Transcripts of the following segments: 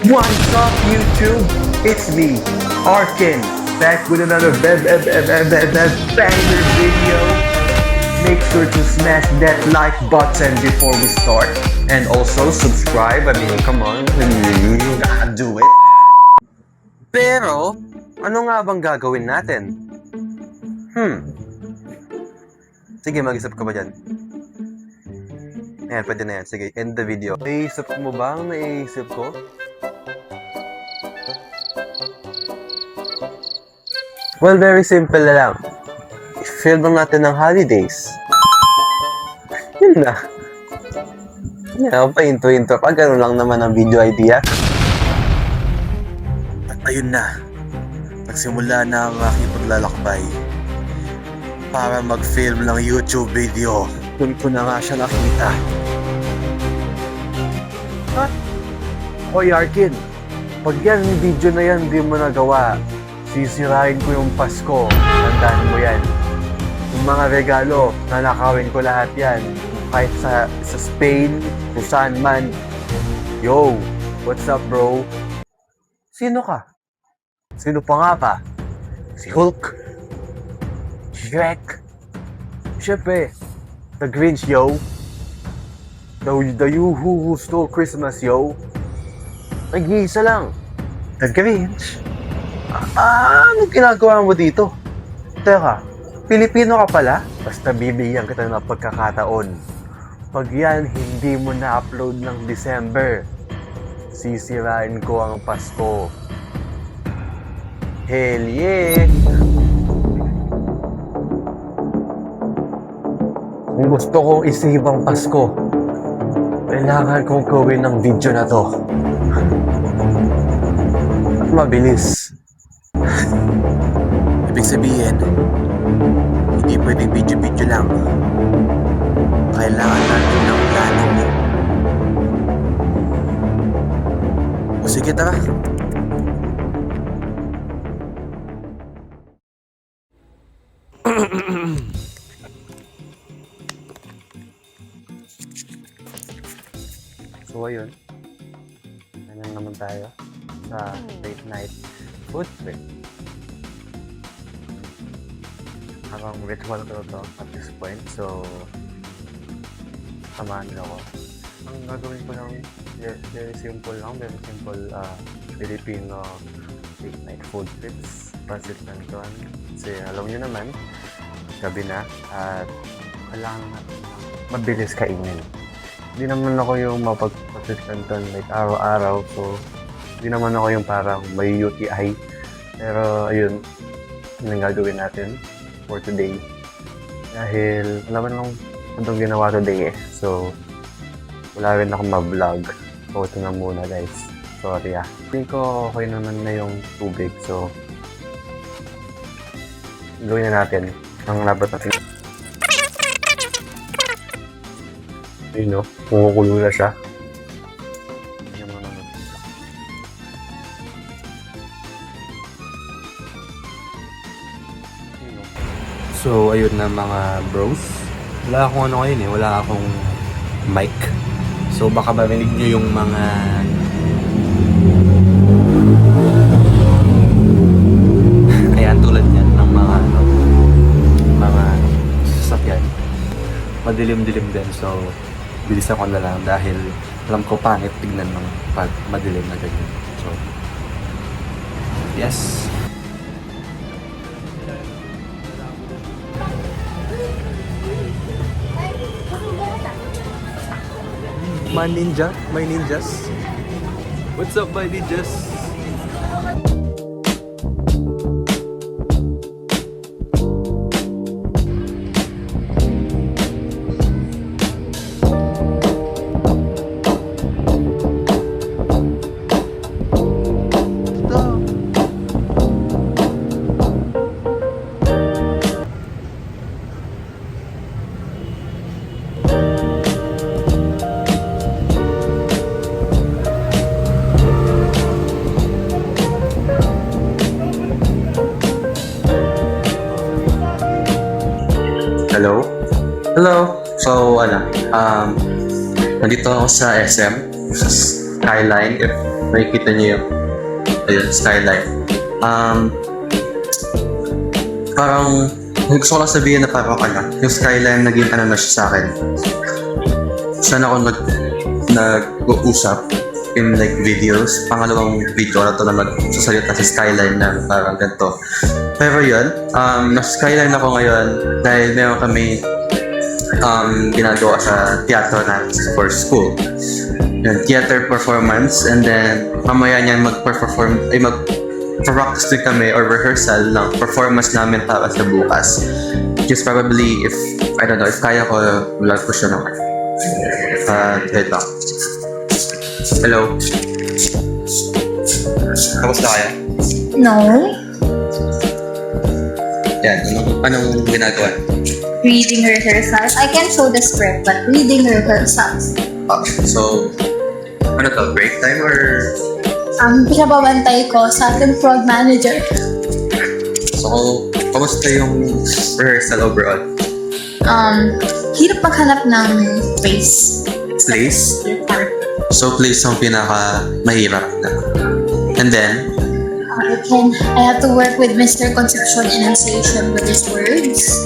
What's up, YouTube? It's me, Arkin, back with another banger video. Make sure to smash that like button before we start. And also subscribe. I mean, come on, you gotta do it. Pero, ano nga bang gagawin natin? Sige, mag-isip ka ba dyan? Ayan, pwede na yan. Sige, end the video. Naiisip mo ba ang naiisip ko? Well, very simple na lang. I-film lang natin ng holidays. Yun na. Yan, pa-intro pa. Ganun lang naman ang video idea. At ayun na. Nagsimula na ang aking paglalakbay para mag-film ng YouTube video. Doon ko na nga siya nakita. Ha? Hoy Arkin, pag yan video na yan di mo nagawa, sisirain ko yung Pasko. Tandaan mo yan. Yung mga regalo, nanakawin ko lahat yan. Kahit sa Spain, kung saan man. Yo, what's up bro? Sino ka? Sino pa nga pa? Si Hulk? Shrek? Siyempre, The Grinch, yo. The you who stole Christmas, yo. Nag-iisa lang. The Grinch? Ano ginagawa mo dito? Teka, Pilipino ka pala? Basta bibigyan kita ng pagkakataon. Pag yan hindi mo na-upload ng December, sisirain ko ang Pasko. Hell yeah! Kung gusto kong isave ang Pasko, kailangan kong gawin ng video na to. At mabilis. Ibig sabihin, hindi pwedeng video-video lang. Kailangan natin ng plano. O sige, tara. So ayun, ganyan naman tayo sa late night food trip. Habang ritual ko to at this point, so samahan nila ako. Ang gagawin ko lang, very simple Filipino late night food trips. Pasit Canton. Kasi alam nyo naman, gabi na at kailangan natin mabilis kainin. Hindi naman ako yung mapag-pasit Canton like araw-araw, so hindi naman ako yung parang may UTI. Pero ayun, yun ang gagawin natin for today. Dahil wala man lang itong ginawa today eh. So, wala rin akong ma-vlog. So, ito na muna guys. Sorry ah. Hindi ko okay naman na yung tubig. So, gawin na natin ang labat natin. Ayun no, kumukulo na siya. So, ayun na mga bros. Wala akong ano ngayon eh, wala akong mic. So, baka marinig nyo yung mga ayan, tulad yan ng mga sasakyan. Madilim-dilim din, so bilisan ko na lang dahil alam ko pangit tignan ng pag madilim na ganyan. So, yes. My ninjas. What's up, my ninjas? Hello? Hello? So, nandito ako sa SM, sa Skyline. Makikita niyo yung ayun, skyline. Parang gusto ko lang sabihin na parang yung skyline naging na siya sa akin. Saan ako nag-uusap in like videos. Pangalawang video na ito na nagsasalita sa skyline na parang ganito. Pero yun, nasa skyline ako ngayon dahil meron kami ginagawa sa teatro na for school. Yung theater performance, and then mamaya niyan mag-practice din kami or rehearsal ng performance namin para sa bukas. Just probably if kaya ko, vlog ko siya naman. Wait lang. Hello. Kamusta kaya? No. Yan, anong ginagawa? Reading rehearsals. I can show the script, but reading rehearsals. So, ano to? Break time or? Pinababantay ko sa ating prod manager. So, kamusta yung rehearsal overall? Hirap maghanap ng place. Place? So, place ang pinaka mahirap na. And then? I have to work with Mr. Concepcion enunciation with his words.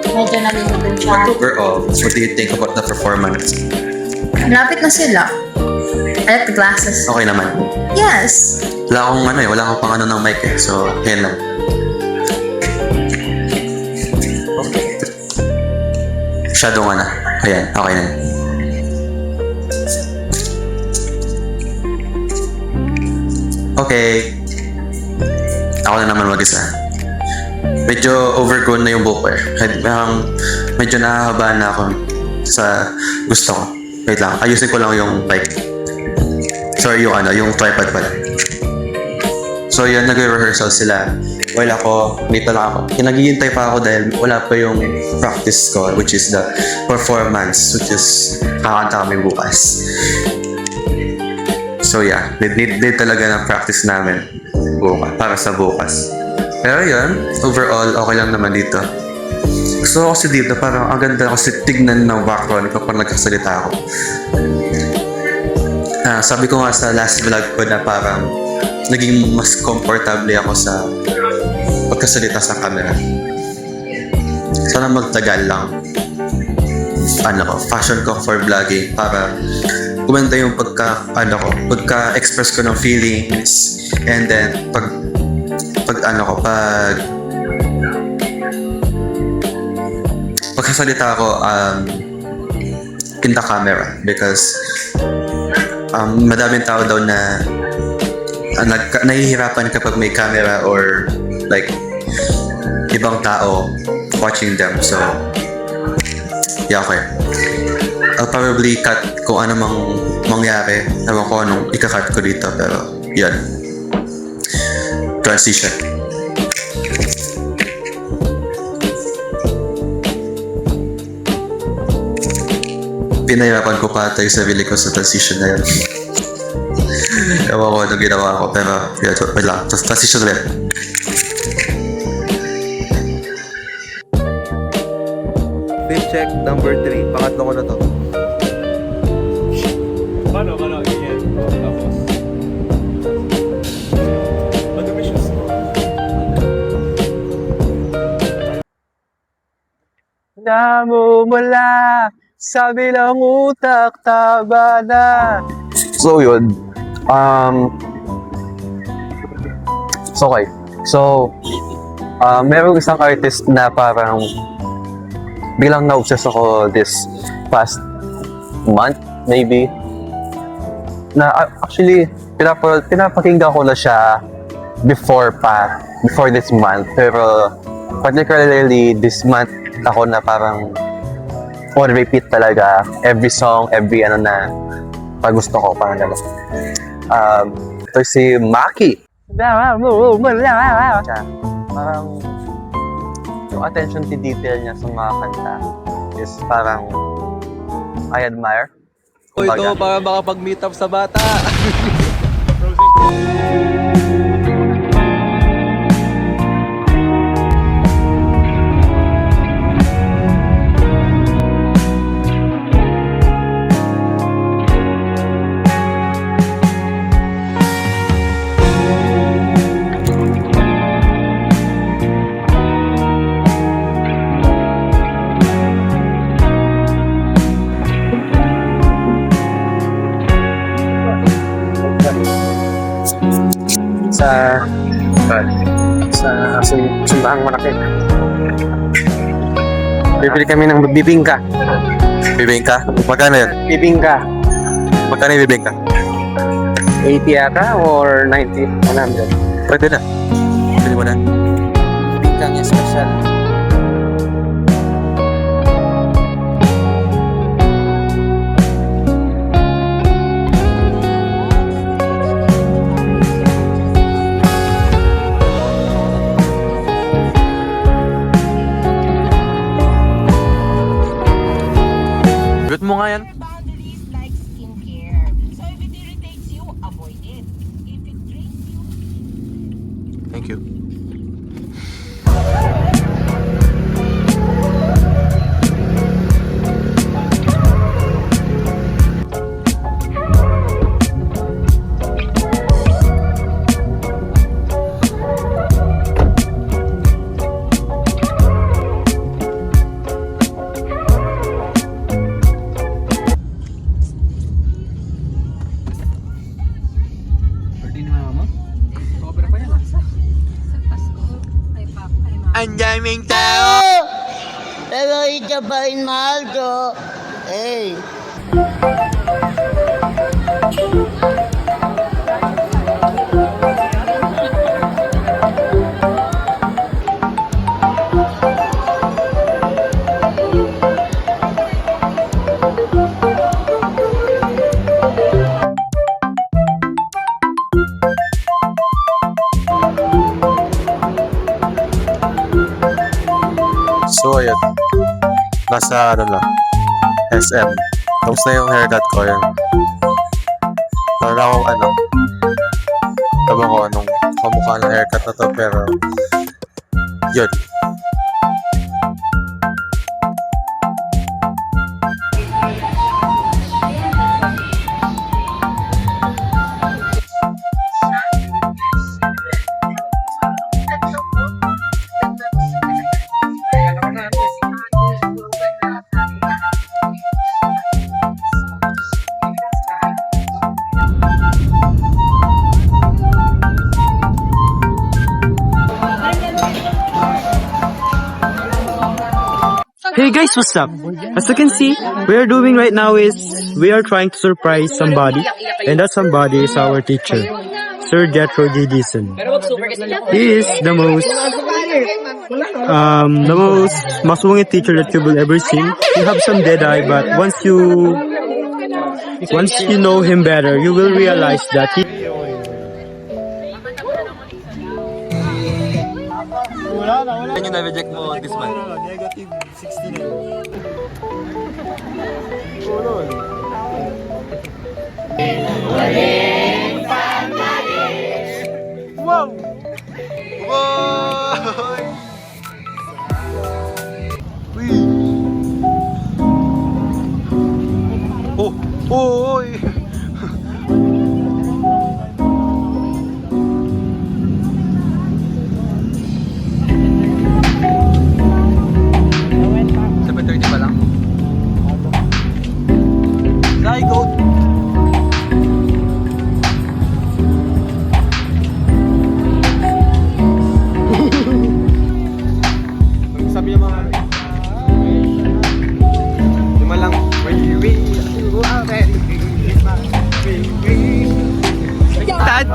Medyo nalilibin siya. But overall, what do you think about the performance? Malapit na sila. I have the glasses. Okay naman. Yes. Wala akong pang ng mic eh. So, yan lang. Shadow nga na. Ayan, okay na. Okay. Ako na naman mag-isa. Medyo overgrown na yung buhok ko eh. Medyo nakahaba na ako sa gusto ko. Wait lang, ayusin ko lang yung mic. Sorry, yung tripod pala. So yun, nag-rehearsal sila. While ako, dito lang ako. Naghihintay pa ako dahil wala pa yung practice ko, which is the performance, which is kakanta kami bukas. So yeah, need talaga ng practice namin bukas, para sa bukas. Pero yun, overall, okay lang naman dito. Gusto ko kasi dito, parang ang ganda kasi tignan ng background kapag nagkasalita ako. Sabi ko nga sa last vlog ko na parang naging mas comfortable ako sa pagkasalita sa camera. Sana magtagal lang. Fashion ko for vlogging para kumanta yung pagka-express ko ng feelings, and then pagkasalita ako in the camera, because madaming tao daw na nahihirapan kapag may camera or like ibang tao watching them. So yeah, okay. I'll probably cut kung ano mang mangyari. Ewan ko anong ika-cut ko dito, pero yun. Transition. Pinahirapan ko pa tayo sa sarili ko sa transition na yun. Ewan ko anong ginawa ko, pero yun, wait lang. Transition ulit. Tape check number 3. Pangatlo ko na to. Paano? Ganyan. Tapos. Madumi siya. Namumula sa bilang utak, taba na. So yun. Okay. So, merong isang artist na parang bilang na-obsess ako this past month, maybe. Na actually, pinapakinggan ko na siya before this month. Pero particularly this month, ako na parang on repeat talaga. Every song, every na pag gusto ko, parang gano'n. Ito si Maki. Parang yung attention to detail niya sa mga kanta is parang I admire. Ito para makapag-meet up sa bata. sa Sundahang Malaki. Bibili kami ng bibingka. Bibingka? Magkano yun? Bibingka. Magkano yung bibingka? 80 yata or 90? 100. Pwede na. Pwede mo na. Bibingka niya special. Good mo nga yan. Boundaries like skincare. So if it irritates you, avoid it. If it drains you, Thank you. Ang daming tao! Pero ito pa rin mahal ko. Eh. So, ayun. Nasa, SM. Tapos na yung haircut ko, yun. Wala akong, ewan ko anong kamukha ng haircut na to, pero, yun. Hey guys, what's up? As you can see, we are doing right now is we are trying to surprise somebody, and that somebody is our teacher, Sir Jethro G. Dison. He is the most masungit teacher that you will ever see. You have some dead eye, but once you know him better, you will realize that he. Ano yung na-reject mo this month? Negative 69. Wow! Boy! Uy! Oh! Oh! Oy! Sabi niya mga lima lang. Tad!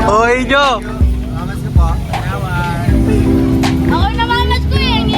Oy, Jo! Ako namamas ko yan.